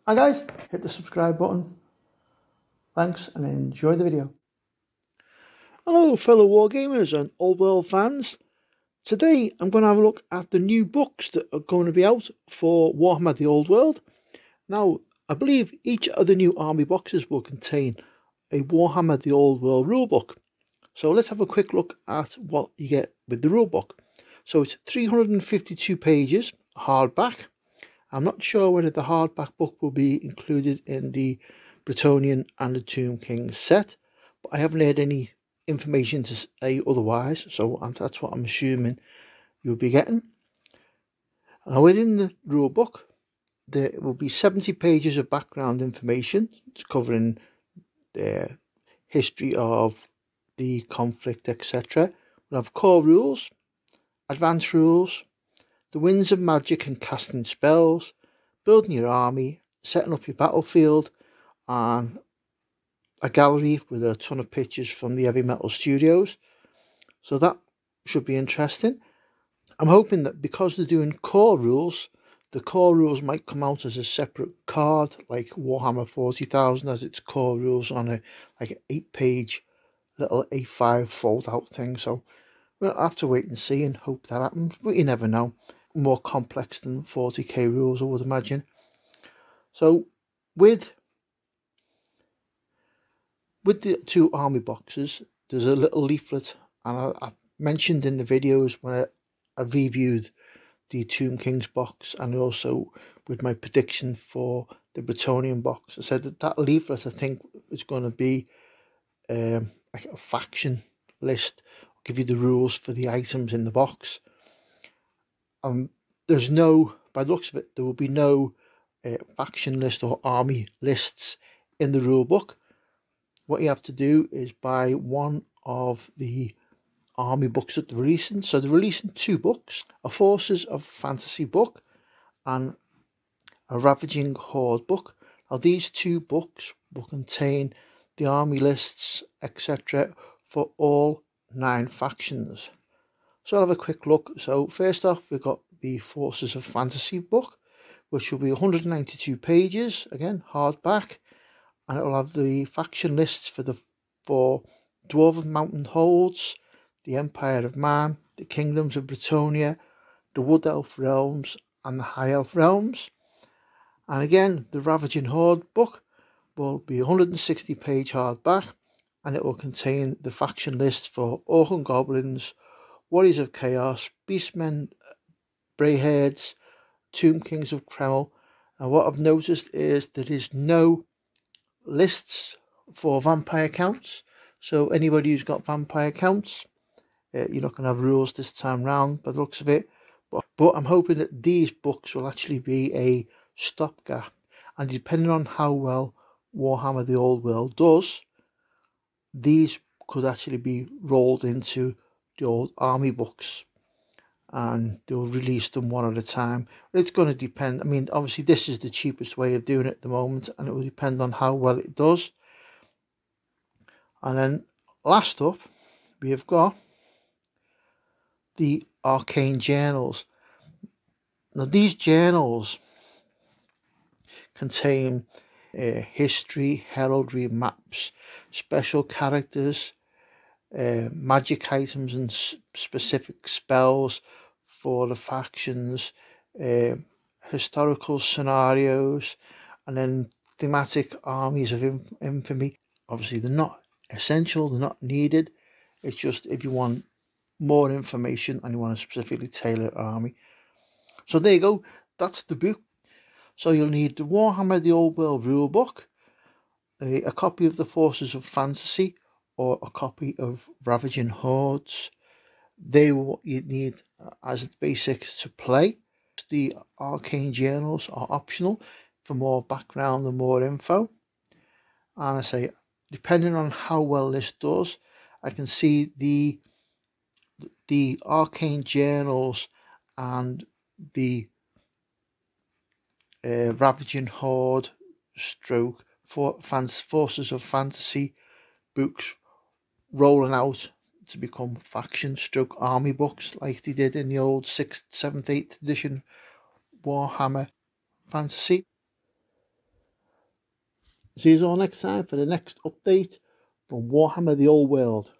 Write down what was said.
Hi guys, hit the subscribe button. Thanks and enjoy the video. Hello fellow Wargamers and Old World fans. Today I'm going to have a look at the new books that are going to be out for Warhammer the Old World. Now, I believe each of the new army boxes will contain a Warhammer the Old World rulebook. So let's have a quick look at what you get with the rulebook. So it's 352 pages, hardback. I'm not sure whether the hardback book will be included in the Bretonnian and the Tomb King set, but I haven't heard any information to say otherwise, so that's what I'm assuming you'll be getting. Within the rule book, there will be 70 pages of background information. It's covering the history of the conflict, etc. We'll have core rules, advanced rules, the winds of magic and casting spells, building your army, setting up your battlefield, and a gallery with a ton of pictures from the Heavy Metal Studios. So that should be interesting. I'm hoping that because they're doing core rules, the core rules might come out as a separate card, like Warhammer 40,000 has its core rules on a like an 8-page little A5 fold out thing. So we'll have to wait and see and hope that happens, but you never know. More complex than 40k rules, I would imagine. So with the two army boxes, there's a little leaflet, and I mentioned in the videos when I reviewed the Tomb King's box, and also with my prediction for the Bretonnian box, I said that leaflet I think is going to be like a faction list. I'll give you the rules for the items in the box. There's no, by the looks of it, there will be no faction list or army lists in the rule book. What you have to do is buy one of the army books that they're releasing. So they're releasing two books, a Forces of Fantasy book and a Ravaging Horde book. Now these two books will contain the army lists, etc. for all 9 factions. So I'll have a quick look. So first off, we've got the Forces of Fantasy book, which will be 192 pages, again hardback, and it will have the faction lists for the 4 Dwarven Mountain Holds, the Empire of Man, the Kingdoms of Bretonnia, the Wood Elf Realms, and the High Elf Realms. And again, the Ravaging Horde book will be 160-page hardback, and it will contain the faction lists for Orc and Goblins, Warriors of Chaos, Beastmen, Brayheads, Tomb Kings of Kreml. And what I've noticed is there is no lists for vampire counts. So anybody who's got vampire counts, you're not going to have rules this time round by the looks of it. But I'm hoping that these books will actually be a stopgap. And depending on how well Warhammer the Old World does, these could actually be rolled into the old army books, and they'll release them one at a time. It's going to depend. I mean, obviously this is the cheapest way of doing it at the moment, and it will depend on how well it does. And then last up, we have got the Arcane Journals. Now these journals contain history, heraldry, maps, special characters, magic items and specific spells for the factions, historical scenarios, and then thematic armies of infamy. Obviously they're not essential, they're not needed. It's just if you want more information and you want a specifically tailored army. So there you go, that's the book. So you'll need the Warhammer the Old World rulebook, a copy of the Forces of Fantasy, or a copy of Ravaging Hordes. They were what you need as basics to play. The Arcane Journals are optional for more background and more info. And I say, depending on how well this does, I can see the Arcane Journals and the Ravaging Horde stroke Forces of Fantasy books rolling out to become faction stroke army books like they did in the old 6th, 7th, 8th edition Warhammer Fantasy. See you all next time for the next update from Warhammer the Old World.